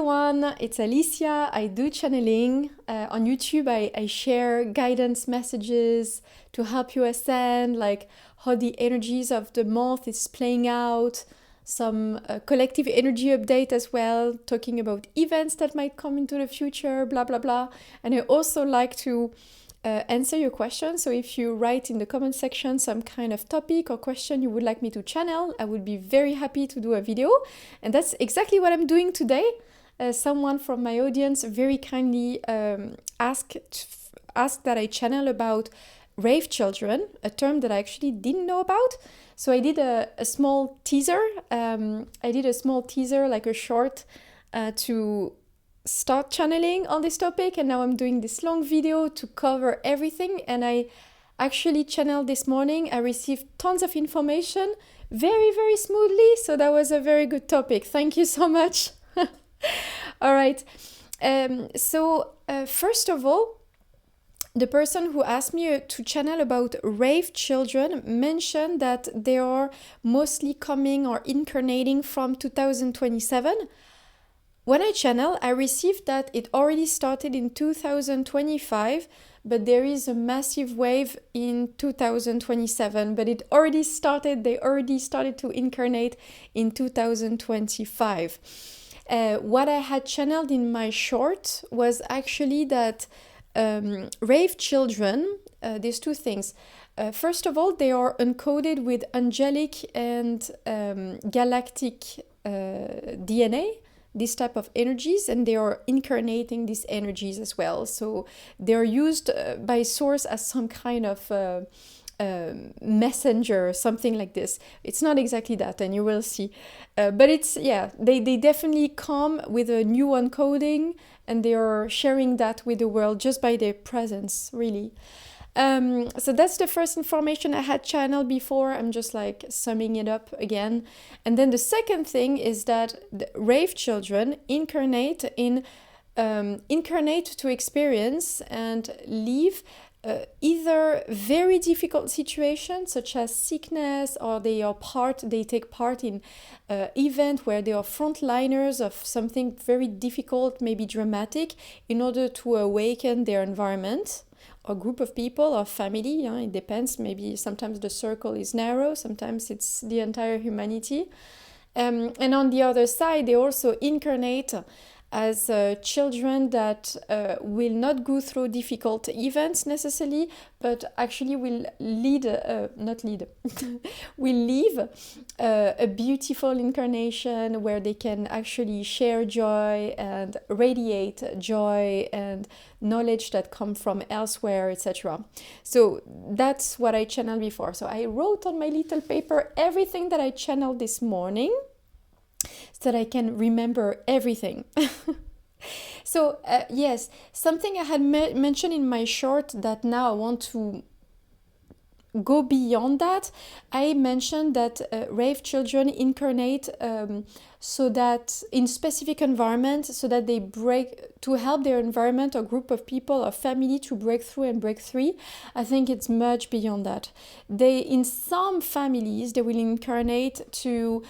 Everyone, it's Alicia. I do channeling. On YouTube, I share guidance messages to help you ascend, like how the energies of the month is playing out, some collective energy update as well, talking about events that might come into the future, blah, blah, blah. And I also like to answer your questions. So if you write in the comment section some kind of topic or question you would like me to channel, I would be very happy to do a video. And that's exactly what I'm doing today. Someone from my audience very kindly asked that I channel about Rave Children, a term that I actually didn't know about. So I did a small teaser. Like a short, to start channeling on this topic. And now I'm doing this long video to cover everything. And I actually channeled this morning. I received tons of information very, very smoothly. So that was a very good topic. Thank you so much. All right. First of all, the person who asked me to channel about Rave Children mentioned that they are mostly coming or incarnating from 2027. When I channel, I received that it already started in 2025, but there is a massive wave in 2027. But it already started, they already started to incarnate in 2025. What I had channeled in my short was actually that Rave Children, there's two things. First of all, they are encoded with angelic and galactic DNA, this type of energies, and they are incarnating these energies as well. So they're used by source as some kind of messenger, something like this. It's not exactly that, and you will see. But it's, they definitely come with a new encoding, and they are sharing that with the world just by their presence, really. So that's the first information I had channeled before. I'm just like summing it up again. And then the second thing is that the Rave Children incarnate to experience and live either very difficult situations such as sickness, or they take part in event where they are frontliners of something very difficult, maybe dramatic, in order to awaken their environment or group of people or family. It depends. Maybe sometimes the circle is narrow, sometimes it's the entire humanity. And on the other side, they also incarnate as children that will not go through difficult events necessarily, but actually will will live a beautiful incarnation where they can actually share joy and radiate joy and knowledge that come from elsewhere, etc. So that's what I channeled before. So I wrote on my little paper everything that I channeled this morning, so that I can remember everything. So yes, something I had mentioned in my short that now I want to go beyond that. I mentioned that Rave Children incarnate so that in specific environments, so that they to help their environment or group of people or family to break through and break free. I think it's much beyond that. In some families, they will incarnate to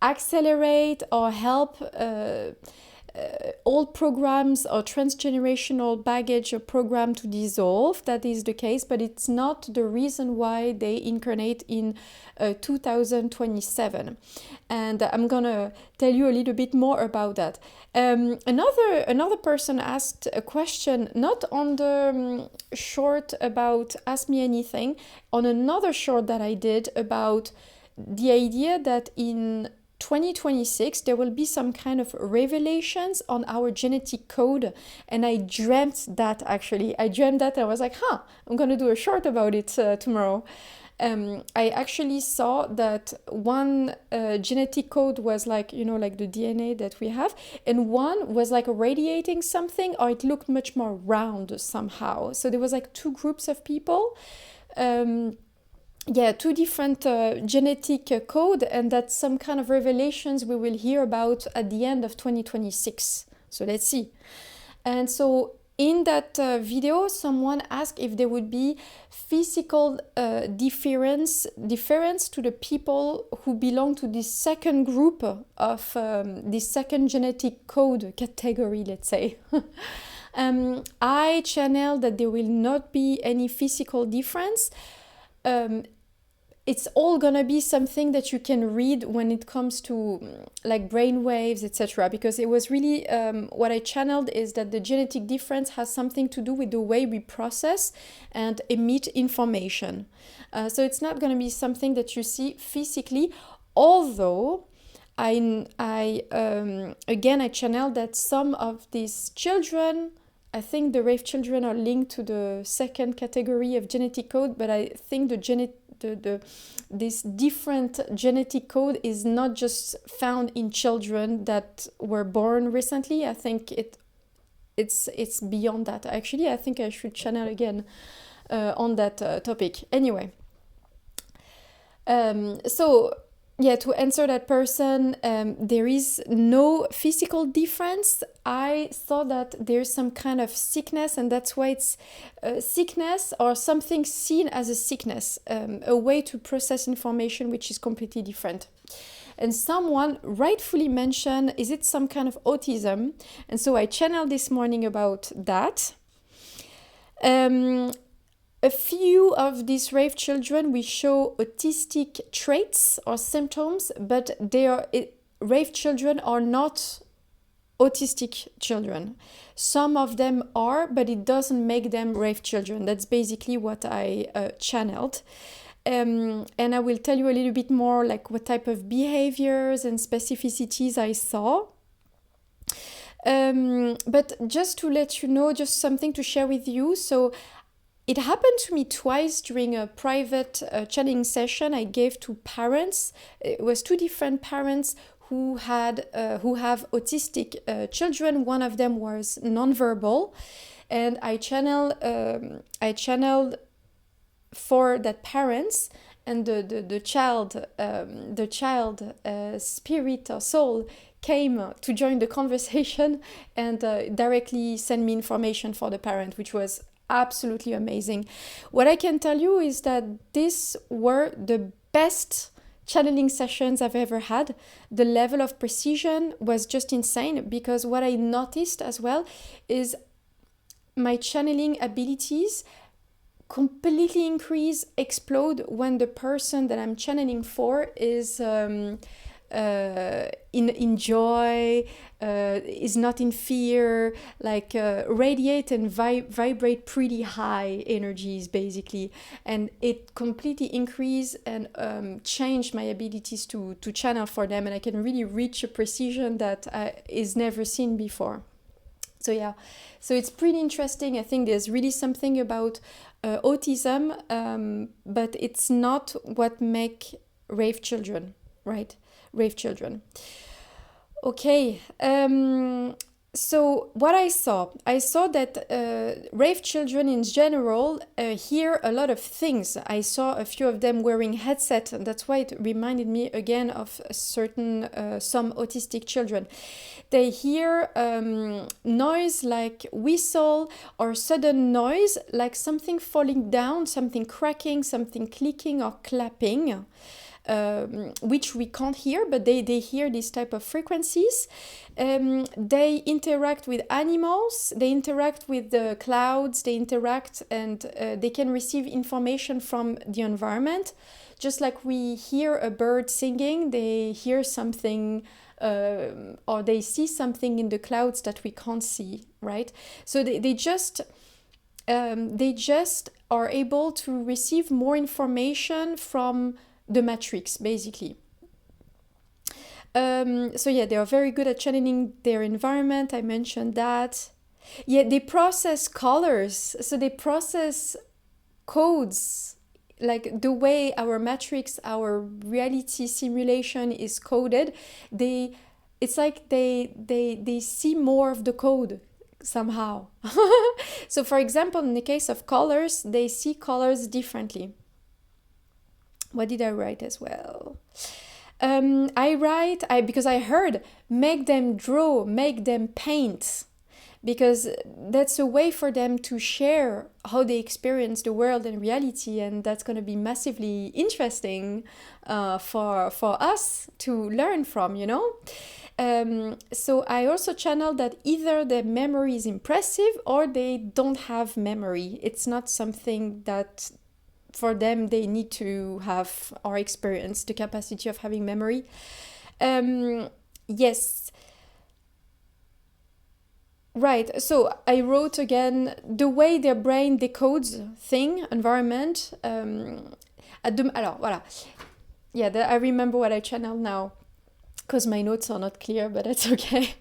accelerate or help old programs or transgenerational baggage or program to dissolve. That is the case, but it's not the reason why they incarnate in 2027. And I'm gonna tell you a little bit more about that. Another person asked a question, not on the short about Ask Me Anything, on another short that I did about the idea that in 2026 there will be some kind of revelations on our genetic code. And I dreamt that, actually. I dreamt that and I was like, I'm gonna do a short about it tomorrow. I actually saw that one genetic code was like, like the DNA that we have, and one was like radiating something, or it looked much more round somehow. So there was like two groups of people. Two different genetic code, and that's some kind of revelations we will hear about at the end of 2026. So let's see. And so in that video, someone asked if there would be physical difference to the people who belong to this second group of this second genetic code category, let's say. I channeled that there will not be any physical difference. It's all gonna be something that you can read when it comes to like brain waves, etc. Because it was really what I channeled is that the genetic difference has something to do with the way we process and emit information. So it's not gonna be something that you see physically, although again I channeled that some of these children, I think the Rave Children are linked to the second category of genetic code, but I think this different genetic code is not just found in children that were born recently. I think it's beyond that. Actually, I think I should channel again on that topic. Anyway, so yeah, to answer that person, there is no physical difference. I thought that there's some kind of sickness, and that's why it's sickness or something seen as a sickness, a way to process information which is completely different. And someone rightfully mentioned, is it some kind of autism? And so I channeled this morning about that. A few of these Rave children, we show autistic traits or symptoms, but Rave children are not autistic children. Some of them are, but it doesn't make them Rave children. That's basically what I channeled. And I will tell you a little bit more like what type of behaviors and specificities I saw. But just to let you know, just something to share with you. So it happened to me twice during a private channeling session I gave to parents. It was two different parents who have autistic children. One of them was nonverbal, and I channeled for that parents, and the child spirit or soul came to join the conversation and directly sent me information for the parent, which was absolutely amazing. What I can tell you is that these were the best channeling sessions I've ever had. The level of precision was just insane, because what I noticed as well is my channeling abilities completely explode when the person that I'm channeling for is in joy, is not in fear, like radiate and vibrate pretty high energies basically, and it completely increased and changed my abilities to channel for them, and I can really reach a precision that is never seen before. So yeah, so it's pretty interesting. I think there's really something about autism, but it's not what make Rave children, right? Rave children. Okay, so what I saw that Rave children in general hear a lot of things. I saw a few of them wearing headset, and that's why it reminded me again of some autistic children. They hear noise like whistle or sudden noise, like something falling down, something cracking, something clicking or clapping. Which we can't hear, but they hear these type of frequencies. They interact with animals, they interact with the clouds, they interact and they can receive information from the environment. Just like we hear a bird singing, they hear something or they see something in the clouds that we can't see, right? So they just are able to receive more information from the matrix, basically. So yeah, they are very good at channeling their environment. I mentioned that. Yeah, they process colors. So they process codes, like the way our matrix, our reality simulation is coded. It's like they see more of the code somehow. So for example, in the case of colors, they see colors differently. What did I write as well? Because I heard, make them draw, make them paint. because that's a way for them to share how they experience the world and reality, and that's going to be massively interesting for us to learn from, you know. So I also channel that either their memory is impressive or they don't have memory. It's not something that for them they need to have or experience the capacity of having memory. Yes. Right, so I wrote again the way their brain decodes thing, environment. Alors, voilà. Yeah, I remember what I channeled now, because my notes are not clear, but that's okay.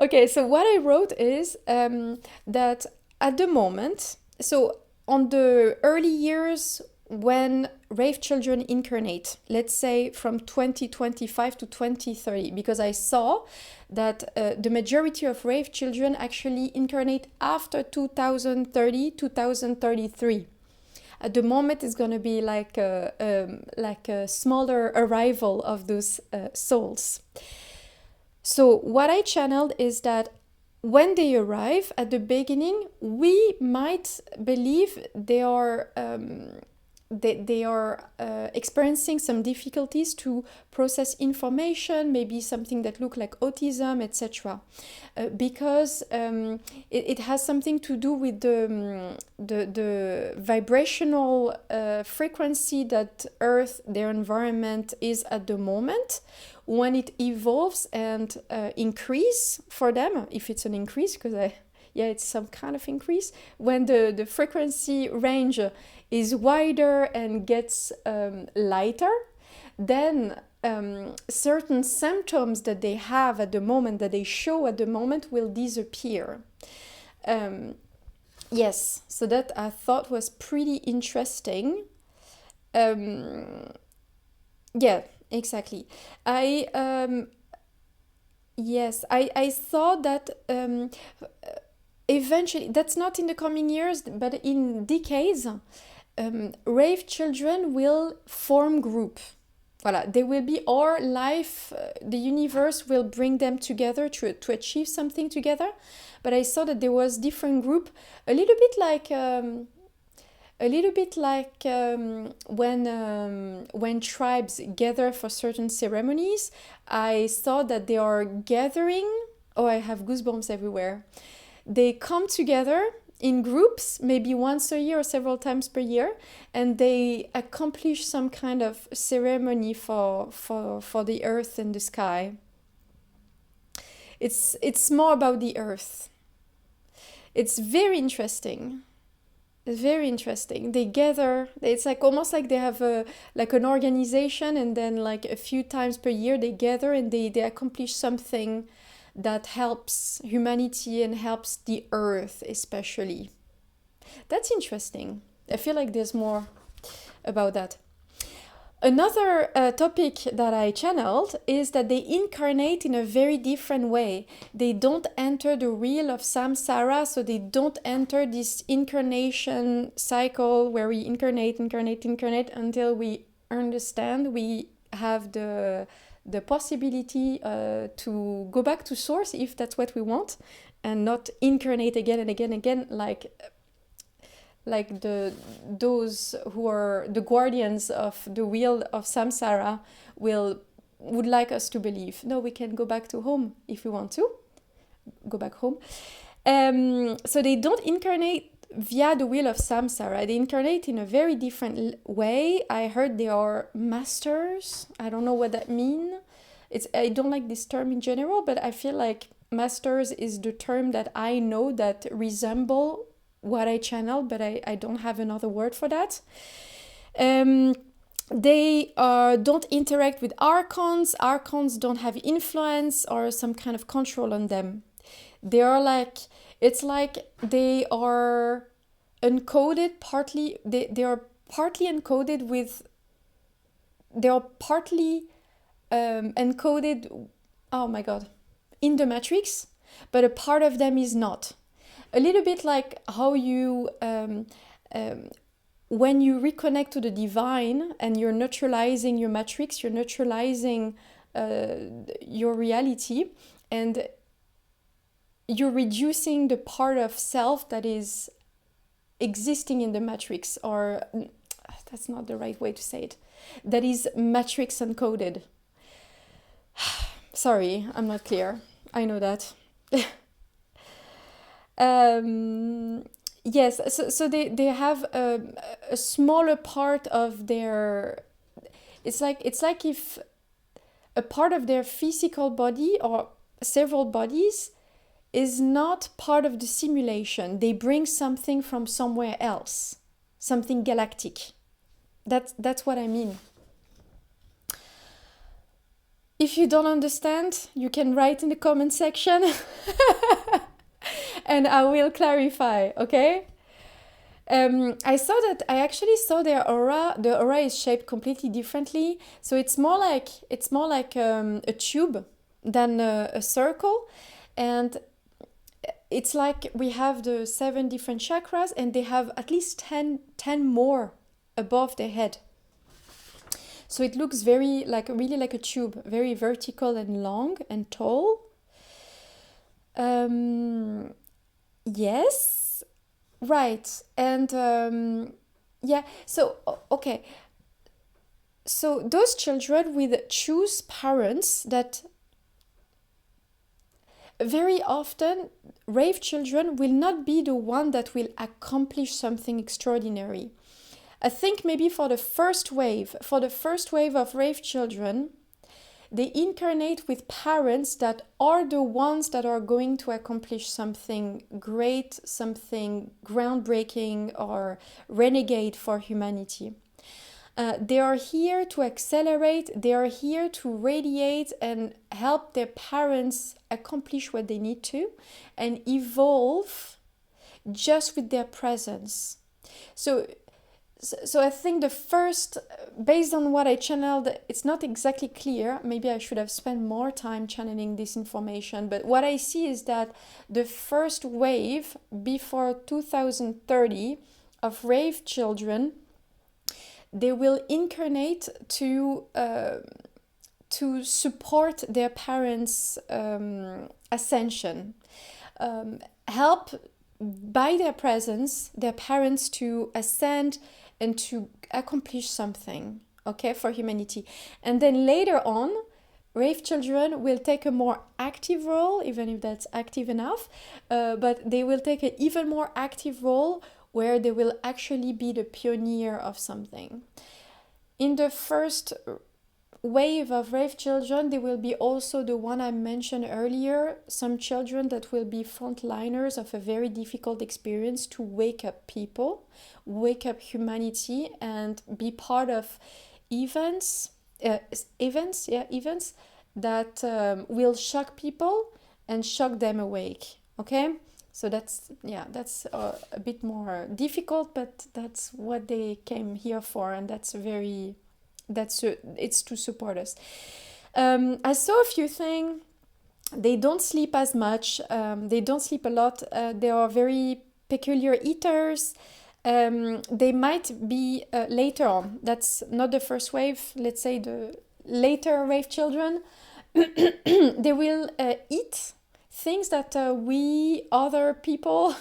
Okay, so what I wrote is that at the moment, so on the early years when Rave Children incarnate, let's say from 2025 to 2030, because I saw that the majority of Rave Children actually incarnate after 2030, 2033. At the moment, it's going to be like a smaller arrival of those souls. So what I channeled is that when they arrive at the beginning, we might believe they are experiencing some difficulties to process information, maybe something that look like autism, etc. Because it has something to do with the vibrational frequency that Earth, their environment, is at the moment. When it evolves and increase for them, if it's an increase, because it's some kind of increase, when the frequency range is wider and gets lighter, then certain symptoms that they have at the moment, that they show at the moment, will disappear. Yes, so that I thought was pretty interesting. Yeah, exactly. I thought that eventually, that's not in the coming years, but in decades, Rave Children will form group. Voilà, they will be, or life, the universe will bring them together to achieve something together. But I saw that there was different group, a little bit like when tribes gather for certain ceremonies. I saw that they are gathering. Oh, I have goosebumps everywhere. They come together in groups, maybe once a year or several times per year, and they accomplish some kind of ceremony for the earth and the sky. It's more about the earth. It's very interesting. It's very interesting. They gather. It's like almost like they have an organization, and then like a few times per year they gather and they accomplish something that helps humanity and helps the earth especially. That's interesting. I feel like there's more about that. Another topic that I channeled is that they incarnate in a very different way. They don't enter the wheel of samsara, so they don't enter this incarnation cycle where we incarnate until we understand we have the possibility to go back to source if that's what we want, and not incarnate again and again and again like those who are the guardians of the wheel of samsara would like us to believe. No, we can go back to home if we want to go back home. So they don't incarnate via the wheel of samsara. They incarnate in a very different way. I heard they are masters. I don't know what that means. I don't like this term in general, but I feel like masters is the term that I know that resemble what I channel, but I don't have another word for that. They don't interact with archons. Archons don't have influence or some kind of control on them. They are like, it's like they are encoded partly, they are partly encoded with, they are partly encoded, oh my god, in the matrix, but a part of them is not. A little bit like how you, when you reconnect to the divine and you're neutralizing your matrix, you're neutralizing your reality, and you're reducing the part of self that is existing in the matrix, or that's not the right way to say it, that is matrix encoded. Sorry, I'm not clear. I know that. Yes, so they have a smaller part of their, it's like if a part of their physical body or several bodies is not part of the simulation. They bring something from somewhere else, something galactic. That's what I mean. If you don't understand, you can write in the comment section and I will clarify, okay? I actually saw their aura. The aura is shaped completely differently. So it's more like a tube than a circle. And it's like we have the 7 different chakras and they have at least 10 more above their head. So it looks really like a tube, very vertical and long and tall. Yes, right. And yeah, so okay. So those children with choose parents that very often rave children will not be the one that will accomplish something extraordinary. I think maybe for the first wave of rave children, they incarnate with parents that are the ones that are going to accomplish something great, something groundbreaking or renegade for humanity. They are here to accelerate, they are here to radiate and help their parents accomplish what they need to and evolve just with their presence. So I think the first, based on what I channeled, it's not exactly clear. Maybe I should have spent more time channeling this information. But what I see is that the first wave before 2030 of rave children, they will incarnate to support their parents' ascension, help by their presence their parents to ascend and to accomplish something, okay, for humanity. And then later on, rave children will take a more active role, even if that's active enough, but they will take an even more active role where they will actually be the pioneer of something. In the first wave of rave children, there will be also the one I mentioned earlier, some children that will be frontliners of a very difficult experience to wake up people, wake up humanity, and be part of events that will shock people and shock them awake. Okay, so that's a bit more difficult, but that's what they came here for, and it's to support us. I saw a few things. They don't sleep as much. They don't sleep a lot. They are very peculiar eaters. They might be later on. That's not the first wave. Let's say the later rave children. They will eat things that we other people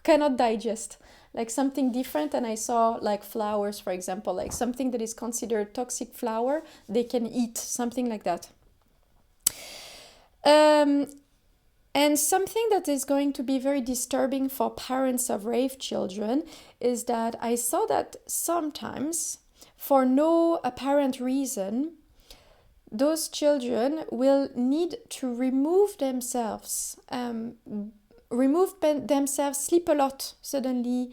cannot digest, like something different. And I saw like flowers, for example, like something that is considered toxic flower, they can eat something like that. And something that is going to be very disturbing for parents of rave children is that I saw that sometimes, for no apparent reason, those children will need to remove themselves, sleep a lot suddenly,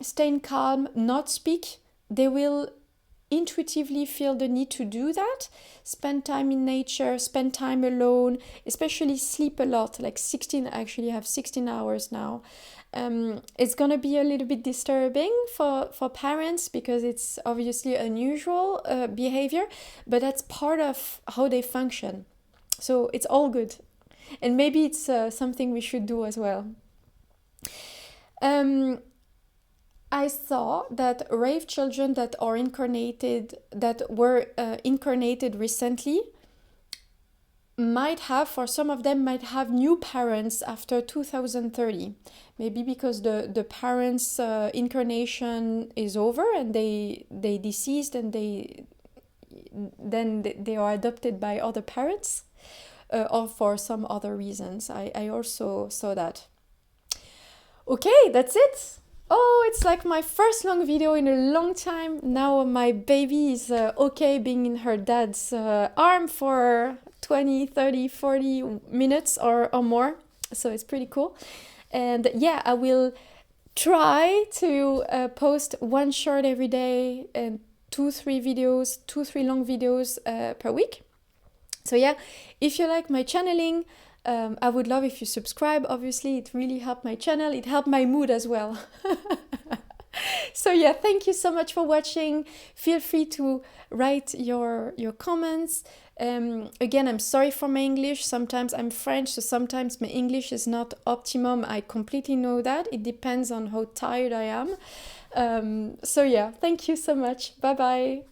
staying calm, not speak. They will intuitively feel the need to do that, spend time in nature, spend time alone, especially sleep a lot, like 16, I actually have 16 hours now. It's gonna be a little bit disturbing for parents because it's obviously unusual behavior, but that's part of how they function. So it's all good. And maybe it's something we should do as well. I saw that rave children that were incarnated recently might have, for some of them, might have new parents after 2030. Maybe because the parents' incarnation is over and they deceased and they are adopted by other parents, or for some other reasons. I also saw that. Okay, that's it. Oh, it's like my first long video in a long time. Now my baby is okay being in her dad's arm for 20, 30, 40 minutes or more. So it's pretty cool. And yeah, I will try to post one short every day and 2-3 videos, 2-3 long videos per week. So yeah, if you like my channeling, I would love if you subscribe. Obviously, it really helped my channel. It helped my mood as well. So yeah, thank you so much for watching. Feel free to write your comments. Again, I'm sorry for my English. Sometimes I'm French, so sometimes my English is not optimum. I completely know that. It depends on how tired I am. So yeah, thank you so much. Bye bye.